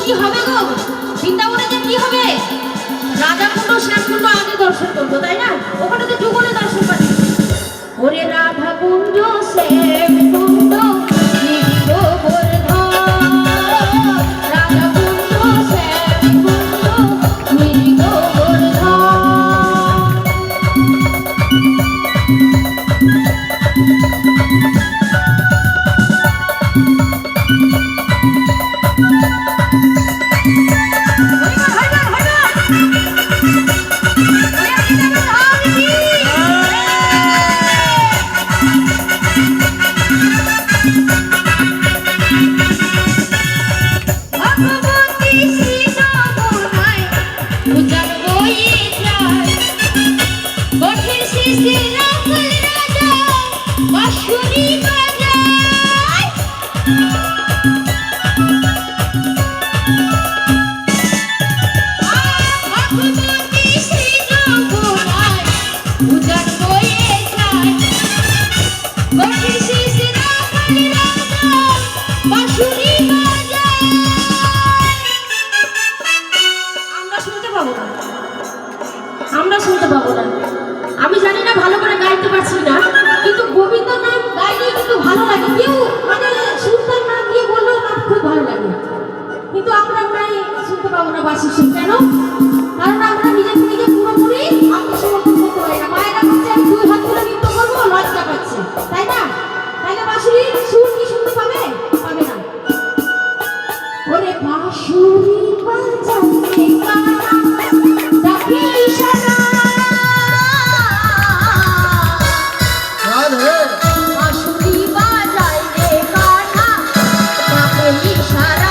কি হবে গো? বৃন্দাবনে যে কি হবে? রাধাকুণ্ড শ্যামকুণ্ড আগে দর্শন করবো, তাই না? ওখানে তো যুগলে দর্শন পাচ্ছি। ওরে রাধাকুণ্ড শ্যামকুণ্ড আমরা শুনতে পাবো না। আমি জানি না ভালো করে গাইতে পারছি না, কিন্তু গোবিন্দ নাম গাইলে কিন্তু ভালো লাগে। কেউ মানে সুলতান নাম দিয়ে বললেও না খুব ভালো লাগে, কিন্তু আমরা শুনতে পাবো না বাঁশি সুর। কেন? কারণ আমরা নিজে থেকে পুরোপুরি আত্মসমর্পণ করতে পারি না। মায়েরা বলছে আমি 2 হাত তুলে নৃত্য করবো, লজ্জা পাচ্ছে, তাই না? তাইলে বাঁশুরি সুর কি শুনতে পাবে? পাবে না। ওরে বাঁশুরি বাজাতে কানা ডাকে ইশারা, বাঁশুরি বাজায় রে কানা ডাকে ইশারা।